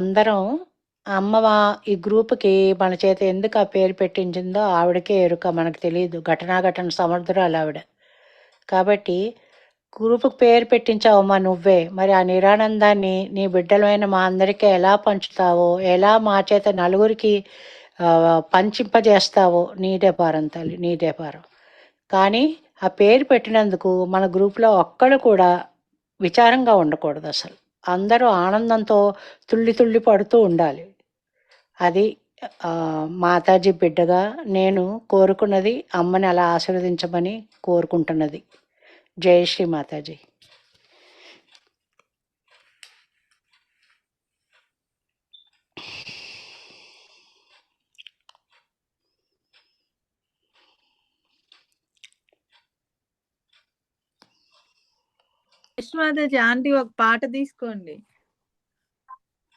అందరం ఈ గ్రూప్‌కి మన చేత ఎందుకు ఆ పేరు పెట్టించిందో ఆవిడకే ఎరుక. మనకు తెలీదు. ఘటన సమర్థురాలావిడ. కాబట్టి గ్రూప్‌కి పేరు పెట్టించావమ్మా నువ్వే. మరి ఆ నిరానందాన్ని నీ బిడ్డలమైన మా అందరికీ ఎలా పంచుతావో, ఎలా మా చేత నలుగురికి పంచింపజేస్తావో నీదే భారం తల్లి, నీదే భారం. కానీ ఆ పేరు పెట్టినందుకు మన గ్రూప్‌లో ఒక్కళ్ళు కూడా విచారంగా ఉండకూడదు అసలు. అందరూ ఆనందంతో తుళ్ళి తుళ్ళి పడుతూ ఉండాలి. అది మాతాజీ బిడ్డగా నేను కోరుకున్నది, అమ్మని అలా ఆశీర్వదించమని కోరుకుంటున్నది. జై శ్రీ మాతాజీ. మాతాజీ ఆంటీ ఒక పాట తీసుకోండి.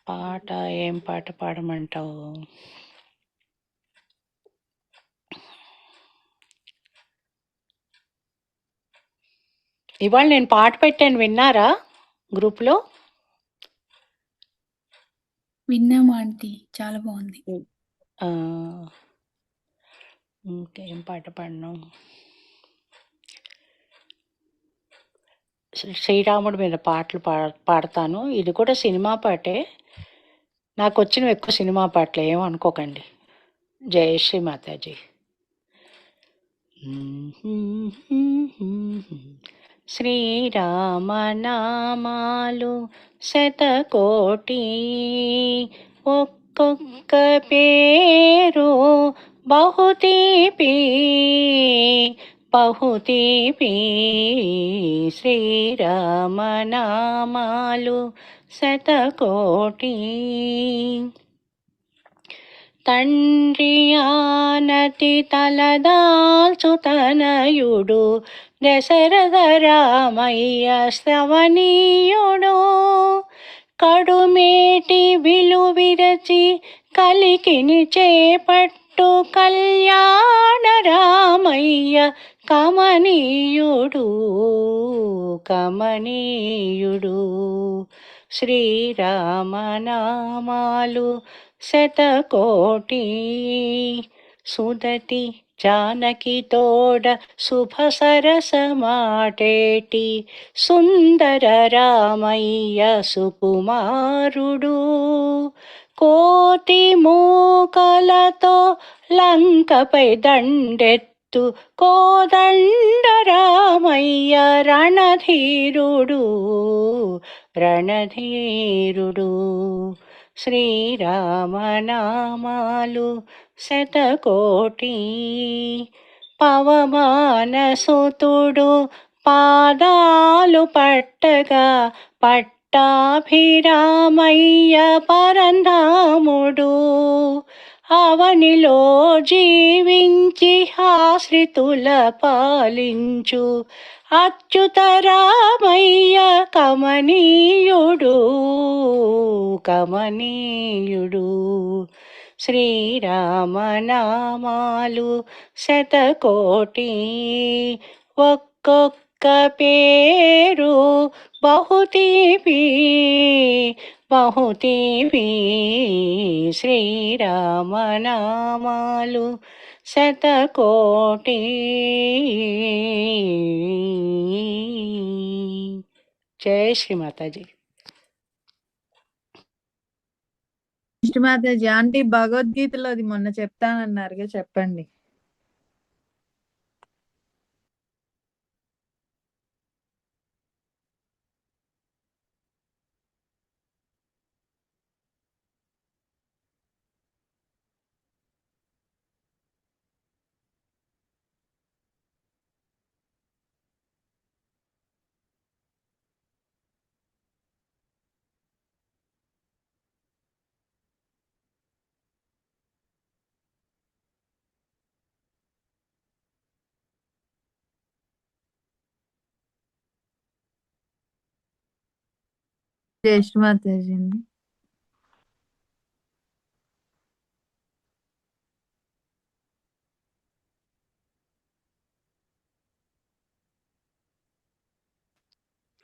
పాట ఏం పాట పాడమంటావు? ఇవాళ నేను పాట పెట్టాను, విన్నారా గ్రూప్లో? విన్నాము ఆంటీ, చాలా బాగుంది. ఇంకేం పాట పాడినాం? శ్రీరాముడి మీద పాటలు పాడతాను. ఇది కూడా సినిమా పాటే. నాకు వచ్చినవి ఎక్కువ సినిమా పాటలు, ఏమనుకోకండి. జై శ్రీ మాతాజీ. శ్రీరామనామాలు శతకోటి, ఒక్కొక్క పేరు బహుతీపి బహుతీపి. శ్రీరామనామాలు శతకోటి. తండ్రి ఆనతి తలదాల్చు తనయుడు దశరథ రామయ్య శ్రవణీయుడు. కడుమేటి విలువిరచి కలికిని చేపట్టు కళ్యాణ రామయ్య కమనీయుడు కమనీయుడు. శ్రీరామనామాలు శతకోటి. సుదతి జానకి తోడ శుభ సరసమాటేటి సుందర రామయ్య సుకుమారుడు. కోటి మూకలతో లంకపై దండెత్తు కోదండ రామయ్య రణధీరుడు రణధీరుడు. శ్రీరామనామాలు శతకోటి. పవమానసుతుడు పాదాలు పట్టగా పట్టాభిరామయ్య పరంధాముడు. అవనిలో జీవించి ఆశ్రితుల పాలించు అచ్యుత రామయ్య కమనీయుడు కమనీయుడు. శ్రీరామనామాలు శతకోటి, ఒక్కొక్క పేరు బహుతీపి బహుతీపి. శ్రీరామనామాలు శతకోటి. జై శ్రీ మాతాజీ. మాతాజీ ఆంటీ భగవద్గీతలో అది మొన్న చెప్తానన్నారుగా, చెప్పండి. జై శ్రీ మాతాజీ అండి.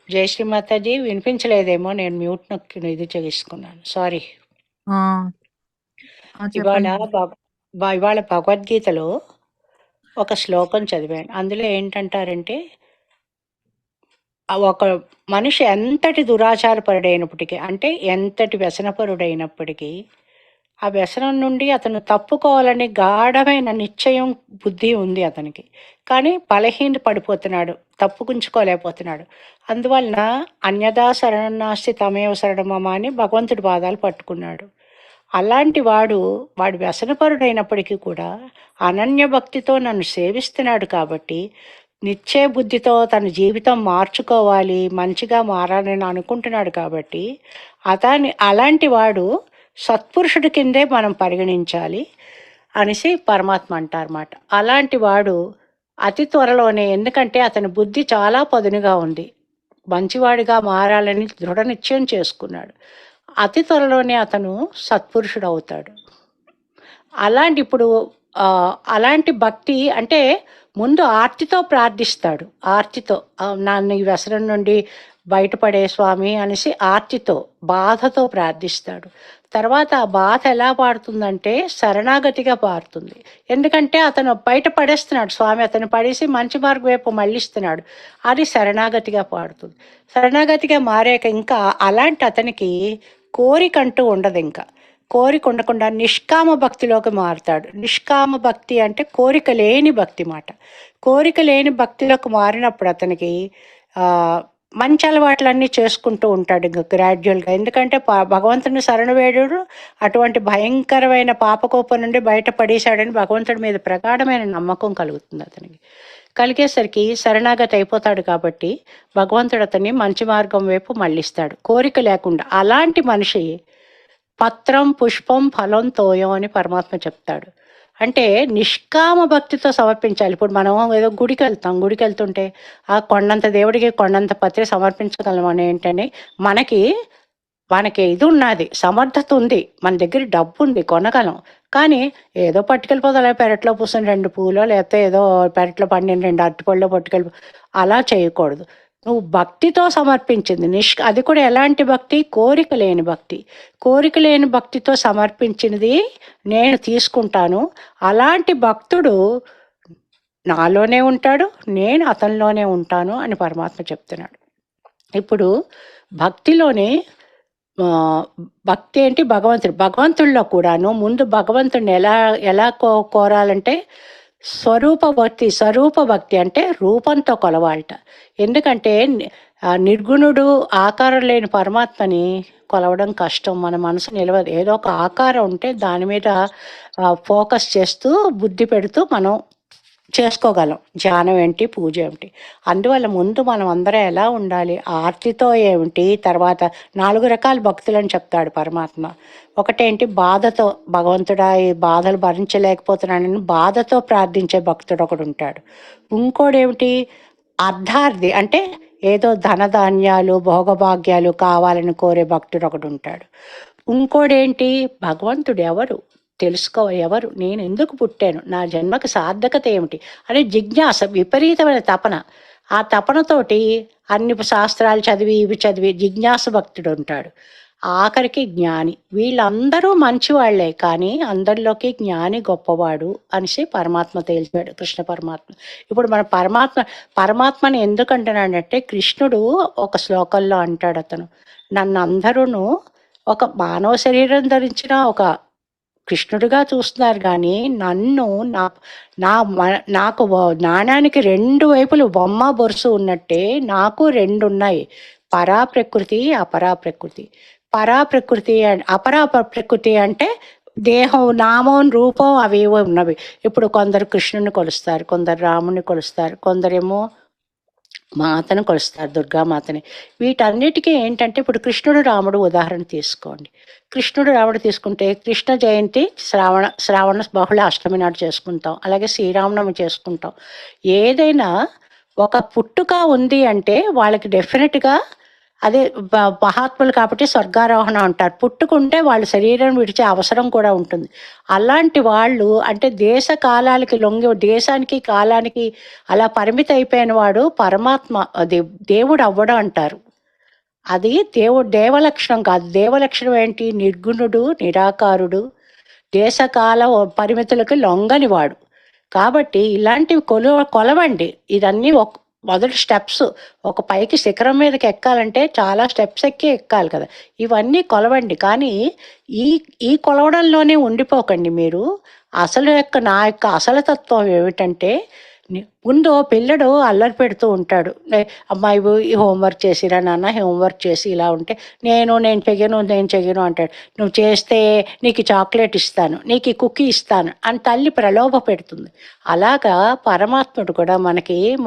జై శ్రీ మాతాజీ. వినిపించలేదేమో, నేను మ్యూట్ నొక్కి ఇది చేసుకున్నాను, సారీ. ఆ! ఇవాళ చెప్పండి. ఇవాళ భగవద్గీతలో ఒక శ్లోకం చదివాను. అందులో ఏంటంటారంటే, ఒక మనిషి ఎంతటి దురాచారపరుడైనప్పటికీ, అంటే ఎంతటి వ్యసనపరుడైనప్పటికీ, ఆ వ్యసనం నుండి అతను తప్పుకోవాలని గాఢమైన నిశ్చయం, బుద్ధి ఉంది అతనికి. కానీ బలహీన పడిపోతున్నాడు, తప్పుకుంచుకోలేకపోతున్నాడు. అందువలన అన్యదా శరణం నాస్తి తమేవ శరణం మమ అని భగవంతుడి పాదాలు పట్టుకున్నాడు. అలాంటి వాడు వ్యసనపరుడైనప్పటికీ కూడా అనన్య భక్తితో నన్ను సేవిస్తున్నాడు కాబట్టి నిశ్చయ బుద్ధితో తన జీవితం మార్చుకోవాలి, మంచిగా మారాలని అనుకుంటున్నాడు కాబట్టి అలాంటి వాడు సత్పురుషుడి కిందే మనం పరిగణించాలి అనేసి పరమాత్మ అంటారన్నమాట. అలాంటి వాడు అతి త్వరలోనే, ఎందుకంటే అతని బుద్ధి చాలా పదునుగా ఉంది, మంచివాడిగా మారాలని దృఢ నిశ్చయం చేసుకున్నాడు. అతి త్వరలోనే అతను సత్పురుషుడు అవుతాడు. ఇప్పుడు అలాంటి భక్తి అంటే ముందు ఆర్తితో ప్రార్థిస్తాడు. ఆర్తితో నన్ను ఈ వ్యసనం నుండి బయటపడే స్వామి అనేసి ఆర్తితో, బాధతో ప్రార్థిస్తాడు. తర్వాత ఆ బాధ ఎలా పారుతుందంటే శరణాగతిగా పారుతుంది. ఎందుకంటే అతను బయట పడేస్తున్నాడు, స్వామి అతను పడేసి మంచి మార్గం వైపు మళ్ళిస్తున్నాడు. అది శరణాగతిగా పారుతుంది. శరణాగతిగా మారాక ఇంకా అలాంటి అతనికి కోరికంటూ ఉండదు. ఇంకా కోరిక ఉండకుండా నిష్కామ భక్తిలోకి మారుతాడు. నిష్కామ భక్తి అంటే కోరిక లేని భక్తి మాట. కోరిక లేని భక్తిలోకి మారినప్పుడు అతనికి మంచి అలవాట్లన్నీ చేసుకుంటూ ఉంటాడు ఇంకా గ్రాడ్యువల్గా. ఎందుకంటే భగవంతుని శరణ వేడు అటువంటి భయంకరమైన పాపకోపం నుండి బయటపడేశాడని భగవంతుడి మీద ప్రగాఢమైన నమ్మకం కలుగుతుంది అతనికి. కలిగేసరికి శరణాగతి అయిపోతాడు కాబట్టి భగవంతుడు అతన్ని మంచి మార్గం వైపు మళ్ళిస్తాడు కోరిక లేకుండా. అలాంటి మనిషి పత్రం పుష్పం ఫలం తోయం అని పరమాత్మ చెప్తాడు. అంటే నిష్కామ భక్తితో సమర్పించాలి. ఇప్పుడు మనం ఏదో గుడికి వెళ్తుంటే ఆ కొండంత దేవుడికి కొండంత పత్రి సమర్పించగలం అని ఏంటని మనకి ఇది ఉన్నది, సమర్థత ఉంది, మన దగ్గర డబ్బు ఉంది, కొనగలం. కానీ ఏదో పట్టుకెళ్ళిపోతా, పెరట్లో పూసిన 2 పూలో లేకపోతే ఏదో పెరట్లో పండిన 2 అరటిపళ్ళు పట్టుకెళ్ళి అలా చేయకూడదు. నువ్వు భక్తితో సమర్పించింది అది కూడా ఎలాంటి భక్తి? కోరిక లేని భక్తి. కోరిక లేని భక్తితో సమర్పించినది నేను తీసుకుంటాను. అలాంటి భక్తుడు నాలోనే ఉంటాడు, నేను అతనిలోనే ఉంటాను అని పరమాత్మ చెప్తున్నాడు. ఇప్పుడు భక్తిలోనే భక్తి ఏంటి? భగవంతుడిలో కూడాను ముందు భగవంతుడిని ఎలా కోరాలంటే స్వరూప భక్తి అంటే రూపంతో కొలవాలట. ఎందుకంటే నిర్గుణుడు, ఆకారం లేని పరమాత్మని కొలవడం కష్టం. మన మనసు నిలవదు. ఏదో ఒక ఆకారం ఉంటే దాని మీద ఫోకస్ చేస్తూ బుద్ధి పెడుతూ మనం చేసుకోగలం. ధ్యానం ఏంటి, పూజ ఏమిటి. అందువల్ల ముందు మనం అందరం ఎలా ఉండాలి? ఆర్తితో ఏమిటి, తర్వాత 4 రకాల భక్తులని చెప్తాడు పరమాత్మ. ఒకటేంటి? బాధతో, భగవంతుడా ఈ బాధలు భరించలేకపోతున్నానని బాధతో ప్రార్థించే భక్తుడు ఒకడు ఉంటాడు. ఇంకోడేమిటి? అర్ధార్థి, అంటే ఏదో ధనధాన్యాలు భోగభాగ్యాలు కావాలని కోరే భక్తుడు ఒకడు ఉంటాడు. ఇంకోడేంటి? భగవంతుడు ఎవరు ఎవరు, నేను ఎందుకు పుట్టాను, నా జన్మకు సార్థకత ఏమిటి అనే జిజ్ఞాస, విపరీతమైన తపన. ఆ తపనతోటి అన్ని శాస్త్రాలు చదివి జిజ్ఞాస భక్తుడు ఉంటాడు. ఆఖరికి జ్ఞాని. వీళ్ళందరూ మంచివాళ్లే, కానీ అందరిలోకి జ్ఞాని గొప్పవాడు అనేసి పరమాత్మ తేల్చాడు, కృష్ణ పరమాత్మ. ఇప్పుడు మన పరమాత్మని ఎందుకు అంటున్నాడంటే, కృష్ణుడు ఒక శ్లోకంలో అంటాడు, అతను నన్ను అందరూను ఒక మానవ శరీరం ధరించిన ఒక కృష్ణుడిగా చూస్తున్నారు, కానీ నన్ను నాకు నాణ్యానికి 2 వైపులు బొమ్మ బొరుసు ఉన్నట్టే నాకు 2 ఉన్నాయి. పరాప్రకృతి, అపరాప్రకృతి. పరాప్రకృతి అపరాప్రకృతి అంటే దేహం, నామం, రూపం అవేవో ఉన్నవి. ఇప్పుడు కొందరు కృష్ణుని కొలుస్తారు, కొందరు రాముని కొలుస్తారు, కొందరేమో మాతను కొలుస్తారు, దుర్గామాతని. వీటన్నిటికీ ఏంటంటే, ఇప్పుడు కృష్ణుడు రాముడు ఉదాహరణ తీసుకోండి. కృష్ణుడు రాముడు తీసుకుంటే కృష్ణ జయంతి శ్రావణ బహుళ అష్టమి నాడు చేసుకుంటాం, అలాగే శ్రీరామనవమి చేసుకుంటాం. ఏదైనా ఒక పుట్టుక ఉంది అంటే వాళ్ళకి డెఫినెట్గా అదే మహాత్ములు కాబట్టి స్వర్గారోహణ అంటారు. పుట్టుకుంటే వాళ్ళ శరీరం విడిచే అవసరం కూడా ఉంటుంది. అలాంటి వాళ్ళు అంటే దేశ కాలాలకి లొంగి, దేశానికి కాలానికి అలా పరిమితి అయిపోయిన వాడు పరమాత్మ దేవుడు అవ్వడం అంటారు. అది దేవలక్షణం కాదు. దేవలక్షణం ఏంటి? నిర్గుణుడు, నిరాకారుడు, దేశకాల పరిమితులకు లొంగనివాడు. కాబట్టి ఇలాంటివి కొలవండి. ఇదన్నీ మొదటి స్టెప్స్. ఒక పైకి శిఖరం మీదకి ఎక్కాలంటే చాలా స్టెప్స్ ఎక్కాలి కదా. ఇవన్నీ కొలవండి. కానీ ఈ ఈ కొలవడంలోనే ఉండిపోకండి మీరు. నా యొక్క అసలు తత్వం ఏమిటంటే, ముందు పిల్లడు అల్లరి పెడుతూ ఉంటాడు. అమ్మాయి ఈ హోంవర్క్ చేసిరా నాన్న, హోంవర్క్ చేసి ఇలా ఉంటే నేను చెయ్యను అంటాడు. నువ్వు చేస్తే నీకు చాక్లెట్ ఇస్తాను, నీకు కుక్కీ ఇస్తాను అని తల్లి ప్రలోభ పెడుతుంది. అలాగా పరమాత్ముడు కూడా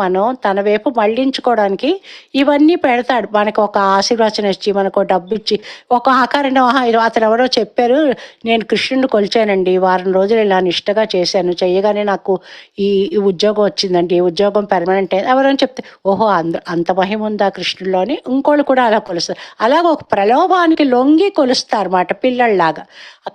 మనం తన వైపు మళ్ళించుకోవడానికి ఇవన్నీ పెడతాడు. మనకు ఒక ఆశీర్వచనం ఇచ్చి, మనకు డబ్బు ఇచ్చి, ఒక ఆకారం అతను ఎవరో చెప్పారు, నేను కృష్ణుడిని కొలిచానండి, వారం రోజులు ఇలా నిష్టగా చేశాను, చెయ్యగానే నాకు ఈ ఉద్యోగం వచ్చిందండి, ఈ ఉద్యోగం పెర్మనెంట్ అయింది. ఎవరైనా చెప్తే ఓహో అంత మహిమ ఉందా కృష్ణుడిలోని, ఇంకోళ్ళు కూడా అలా కొలుస్తారు. అలాగ ఒక ప్రలోభానికి లొంగి కొలుస్తారు అన్నమాట పిల్లల్లాగా.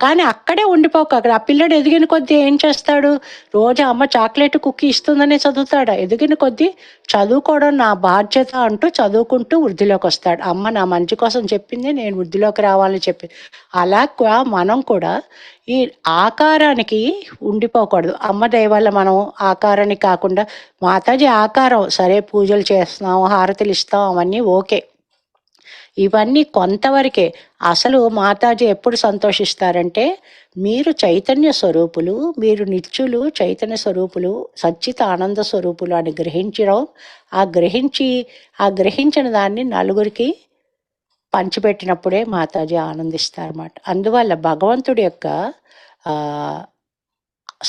కానీ అక్కడే ఉండిపోక, అక్కడ ఆ పిల్లడు ఎదిగిన కొద్దీ ఏం చేస్తాడు? రోజు అమ్మ చాక్లెట్ కుక్కీ ఇస్తుందనే చదువుతాడు. ఎదిగిన కొద్దీ చదువుకోవడం నా బాధ్యత అంటూ చదువుకుంటూ వృద్ధిలోకి వస్తాడు. అమ్మ నా మంచి కోసం చెప్పింది, నేను వృద్ధిలోకి రావాలని చెప్పింది. అలాగా మనం కూడా ఈ ఆకారానికి ఉండిపోకూడదు. అమ్మ దయ వల్ల మనం ఆకారానికి కాకుండా, మాతాజీ ఆకారం సరే, పూజలు చేస్తున్నాం, హారతులు ఇస్తాం, అవన్నీ ఓకే, ఇవన్నీ కొంతవరకే. అసలు మాతాజీ ఎప్పుడు సంతోషిస్తారంటే, మీరు చైతన్య స్వరూపులు, మీరు నిత్యులు చైతన్య స్వరూపులు, సచ్చిత ఆనంద స్వరూపులు అని గ్రహించడం, ఆ గ్రహించిన దాన్ని నలుగురికి పంచిపెట్టినప్పుడే మాతాజీ ఆనందిస్తారన్నమాట. అందువల్ల భగవంతుడి యొక్క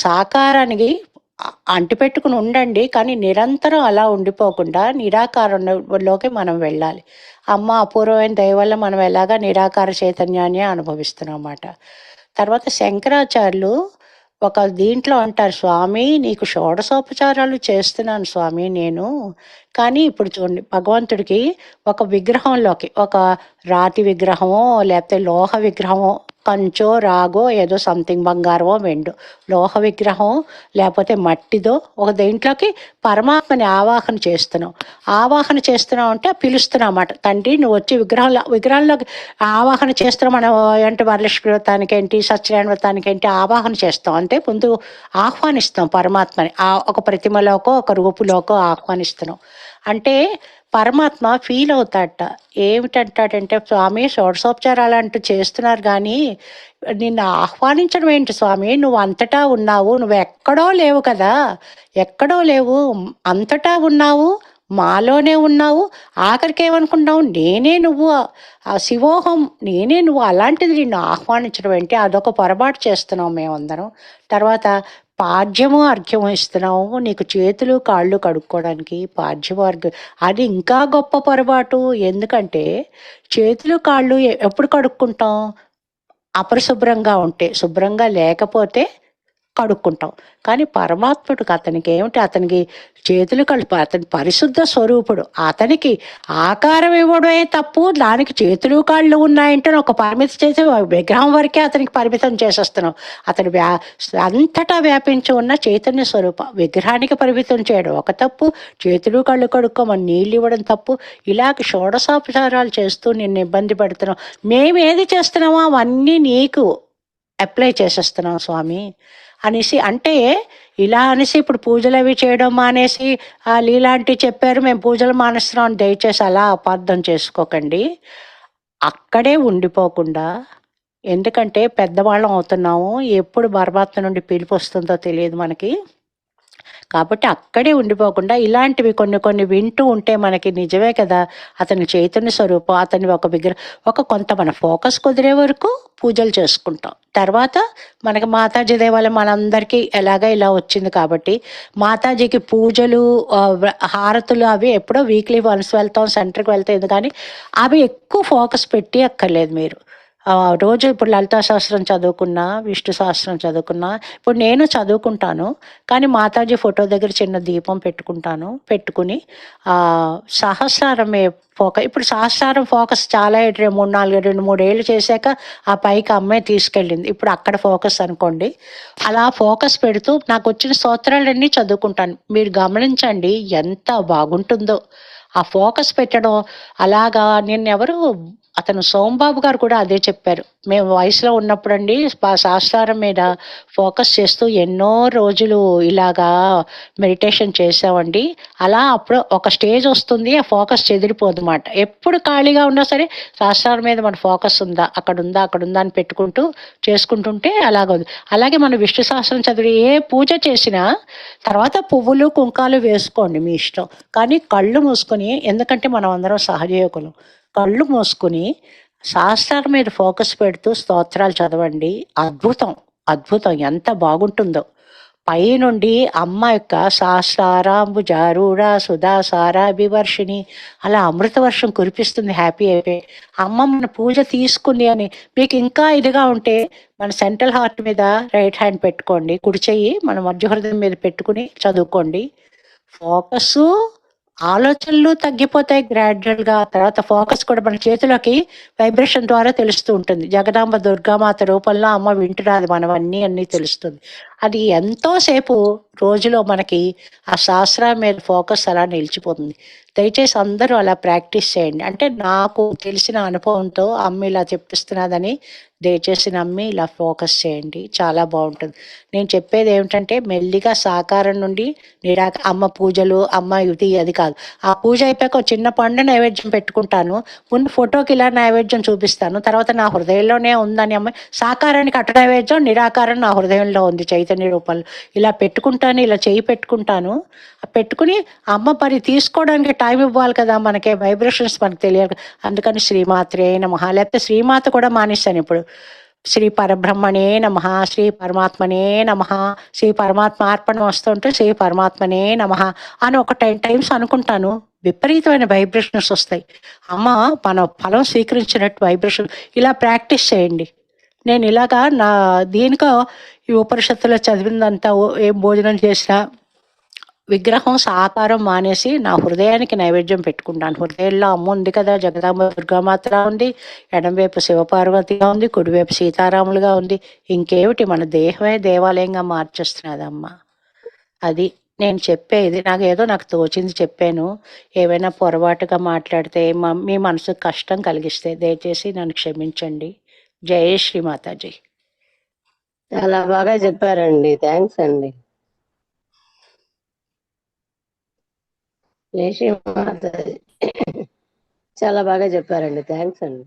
సాకారానికి అంటిపెట్టుకుని ఉండండి, కానీ నిరంతరం అలా ఉండిపోకుండా నిరాకారంలోకి మనం వెళ్ళాలి. అమ్మ అపూర్వమైన దయ వల్ల మనం ఎలాగా నిరాకార చైతన్యాన్ని అనుభవిస్తున్నాం అన్నమాట. తర్వాత శంకరాచార్యులు ఒక దీంట్లో అంటారు, స్వామి నీకు షోడశోపచారాలు చేస్తున్నాను స్వామి నేను, కానీ ఇప్పుడు చూడండి, భగవంతుడికి ఒక విగ్రహంలోకి, ఒక రాతి విగ్రహమో లేకపోతే లోహ విగ్రహమో, కంచో రాగో ఏదో సంథింగ్, బంగారమో వెండు, లోహ విగ్రహం లేకపోతే మట్టిదో ఒక దేంట్లోకి పరమాత్మని ఆవాహన చేస్తున్నాం అంటే పిలుస్తున్నాం అన్నమాట. తండ్రి నువ్వు వచ్చి విగ్రహంలోకి ఆవాహన చేస్తున్నాం. మనం అంటే వరలక్ష్మి వ్రతానికి ఏంటి, సత్యనారాయణ వ్రతానికి ఏంటి ఆవాహన చేస్తాం అంటే ముందు ఆహ్వానిస్తాం పరమాత్మని. ఒక ప్రతిమలోకో ఒక రూపులోకో ఆహ్వానిస్తున్నాం అంటే పరమాత్మ ఫీల్ అవుతాడట. ఏమిటంటాడంటే, స్వామి షోడశోపచారాలు అంటూ చేస్తున్నారు కానీ నిన్ను ఆహ్వానించడం ఏంటి స్వామి, నువ్వు అంతటా ఉన్నావు, నువ్వు ఎక్కడో లేవు కదా, ఎక్కడో లేవు, అంతటా ఉన్నావు, మాలోనే ఉన్నావు, ఆఖరికి ఏమనుకుంటున్నావు, నేనే నువ్వు, ఆ శివోహం నేనే నువ్వు, అలాంటిది నిన్ను ఆహ్వానించడం ఏంటి, అదొక పొరపాటు చేస్తున్నాం మేమందరం. తర్వాత పాద్యము అర్ఘ్యము ఇస్తున్నాము, నీకు చేతులు కాళ్ళు కడుక్కోవడానికి పాద్యము అర్ఘ్యం, అది ఇంకా గొప్ప పొరపాటు. ఎందుకంటే చేతులు కాళ్ళు ఎప్పుడు కడుక్కుంటాం? అపరిశుభ్రంగా ఉంటే, శుభ్రంగా లేకపోతే కడుక్కుంటాం. కానీ పరమాత్ముడికి అతనికి ఏమిటి, అతనికి చేతులు కలుపు, అతని పరిశుద్ధ స్వరూపుడు, అతనికి ఆకారం ఇవ్వడమే తప్పు, దానికి చేతులు కాళ్ళు ఉన్నాయంటే ఒక పరిమితి చేసి విగ్రహం వరకే అతనికి పరిమితం చేసేస్తున్నాం. అతను అంతటా వ్యాపించి ఉన్న చైతన్య స్వరూప విగ్రహానికి పరిమితం చేయడం ఒక తప్పు, చేతులు కళ్ళు కడుక్కోమని నీళ్ళు ఇవ్వడం తప్పు. ఇలాగ షోడశోపచారాలు చేస్తూ నిన్ను ఇబ్బంది పెడుతున్నాం. మేమేది చేస్తున్నామో అవన్నీ నీకు అప్లై చేసేస్తున్నాం స్వామి అనేసి. అంటే ఇలా అనేసి ఇప్పుడు పూజలు అవి చేయడం మానేసి ఇలాంటివి చెప్పారు మేము పూజలు మానేస్తున్నాం, దయచేసి అలా అపార్థం చేసుకోకండి. అక్కడే ఉండిపోకుండా, ఎందుకంటే పెద్దవాళ్ళం అవుతున్నాము, ఎప్పుడు పరమాత్మ నుండి పిలుపు వస్తుందో తెలియదు మనకి, కాబట్టి అక్కడే ఉండిపోకుండా ఇలాంటివి కొన్ని వింటూ ఉంటే మనకి నిజమే కదా, అతని చైతన్య స్వరూపం, అతని ఒక కొంత మన ఫోకస్ కుదిరే వరకు పూజలు చేసుకుంటాం. తర్వాత మనకి మాతాజీ దేవాలయం మనందరికీ ఎలాగా ఇలా వచ్చింది కాబట్టి మాతాజీకి పూజలు హారతులు అవి ఎప్పుడో వీక్లీ వన్స్ వెళ్తాం, సెంటర్కి వెళ్తాం, కానీ అవి ఎక్కువ ఫోకస్ పెట్టి అక్కర్లేదు మీరు. రోజు ఇప్పుడు లలితా శాస్త్రం చదువుకున్నా, విష్ణు శాస్త్రం చదువుకున్నా, ఇప్పుడు నేను చదువుకుంటాను, కానీ మాతాజీ ఫోటో దగ్గర చిన్న దీపం పెట్టుకుని సహస్రారమే ఇప్పుడు సహస్రారం ఫోకస్ చాలా 2-3 ఏళ్ళు చేశాక ఆ పైకి అమ్మాయి తీసుకెళ్ళింది, ఇప్పుడు అక్కడ ఫోకస్ అనుకోండి. అలా ఫోకస్ పెడుతూ నాకు వచ్చిన స్తోత్రాలన్నీ చదువుకుంటాను. మీరు గమనించండి ఎంత బాగుంటుందో. ఆ ఫోకస్ పెట్టడం అలాగా నిన్నెవరు అతను సోమబాబు గారు కూడా అదే చెప్పారు. మేము వయసులో ఉన్నప్పుడండి శాస్త్రారం మీద ఫోకస్ చేస్తూ ఎన్నో రోజులు ఇలాగా మెడిటేషన్ చేసామండి. అలా అప్పుడు ఒక స్టేజ్ వస్తుంది, ఆ ఫోకస్ చెదిరిపోదన్నమాట. ఎప్పుడు ఖాళీగా ఉన్నా సరే శాస్త్రాల మీద మన ఫోకస్ ఉందా, అక్కడుందా, అక్కడుందా అని పెట్టుకుంటూ చేసుకుంటుంటే అలాగవుద్ది. అలాగే మనం విష్ణు సహస్రం చదివి ఏ పూజ చేసినా తర్వాత పువ్వులు, కుంకాలు వేసుకోండి మీ ఇష్టం. కానీ కళ్ళు మూసుకొని, ఎందుకంటే మనం అందరం సహజయోగులం. కళ్ళు మూసుకుని శాస్త్రాల మీద ఫోకస్ పెడుతూ స్తోత్రాలు చదవండి. అద్భుతం, అద్భుతం ఎంత బాగుంటుందో. పైనుండి అమ్మ యొక్క సహస్రారాంబుజారూఢ సుధాసారాభివర్షిణి అలా అమృత వర్షం కురిపిస్తుంది. హ్యాపీ అయిపోయి అమ్మ మన పూజ తీసుకుంది అని మీకు ఇంకా ఇదిగా ఉంటే మన సెంట్రల్ హార్ట్ మీద రైట్ హ్యాండ్ పెట్టుకోండి, కుడి చెయ్యి మన మధ్య హృదయం మీద పెట్టుకుని చదువుకోండి. ఫోకస్ ఆలోచనలు తగ్గిపోతాయి గ్రాడ్యువల్గా. తర్వాత ఫోకస్ కూడా మన చేతిలోకి వైబ్రేషన్ ద్వారా తెలుస్తూ ఉంటుంది. జగదాంబ దుర్గామాత రూపంలో అమ్మ వింటున్నది మనం అన్నీ తెలుస్తుంది. అది ఎంతోసేపు రోజులో మనకి ఆ శాస్త్రం మీద ఫోకస్ అలా నిలిచిపోతుంది. దయచేసి అందరూ అలా ప్రాక్టీస్ చేయండి. అంటే నాకు తెలిసిన అనుభవంతో అమ్మ ఇలా చెప్పిస్తున్నదని దయచేసి నమ్మి ఇలా ఫోకస్ చేయండి, చాలా బాగుంటుంది. నేను చెప్పేది ఏమిటంటే మెల్లిగా సాకారం నుండి అమ్మ పూజలు, అమ్మ ఇది అది కాదు. ఆ పూజ అయిపోయాక ఒక చిన్న పండు నైవేద్యం పెట్టుకుంటాను. ముందు ఫోటోకి ఇలా నైవేద్యం చూపిస్తాను, తర్వాత నా హృదయంలోనే ఉందని అమ్మ సాకారానికి అటు నైవేద్యం, నిరాకారం నా హృదయంలో ఉంది చైతన్య రూపంలో. ఇలా పెట్టుకుంటాను, ఇలా చేయి పెట్టుకుంటాను. పెట్టుకుని అమ్మ మరి తీసుకోవడానికి టైం ఇవ్వాలి కదా, మనకే వైబ్రేషన్స్ మనకు తెలియాలి. అందుకని శ్రీమాత్రే నమః, లేకపోతే శ్రీమాత కూడా మానేస్తాను ఇప్పుడు. శ్రీ పరబ్రహ్మణే నమః, శ్రీ పరమాత్మనే నమః, శ్రీ పరమాత్మ అర్పణ వస్తుంటే శ్రీ పరమాత్మనే నమః అని ఒక 10 టైమ్స్ అనుకుంటాను. విపరీతమైన వైబ్రేషన్స్ వస్తాయి. అమ్మ మన ఫలం స్వీకరించినట్టు వైబ్రేషన్. ఇలా ప్రాక్టీస్ చేయండి. నేను ఇలాగా నా దీనికో ఈ ఉపనిషత్తులో చదివిందంతా ఏం భోజనం చేసినా విగ్రహం సాకారం మానేసి నా హృదయానికి నైవేద్యం పెట్టుకుంటాను. హృదయంలో అమ్మ ఉంది కదా, జగదాంబ దుర్గామాతలా ఉంది, ఎడంవైపు శివపార్వతిగా ఉంది, కుడివైపు సీతారాములుగా ఉంది. ఇంకేమిటి, మన దేహమే దేవాలయంగా మార్చేస్తున్నదమ్మ. అది నేను చెప్పేది. నాకు తోచింది చెప్పాను. ఏవైనా పొరపాటుగా మాట్లాడితే మీ మనసుకు కష్టం కలిగిస్తే దయచేసి నన్ను క్షమించండి. జై శ్రీ మాతాజీ. చాలా బాగా చెప్పారండి, థ్యాంక్స్ అండి. జై శ్రీ మాతాజీ. చాలా బాగా చెప్పారండి, థ్యాంక్స్ అండి.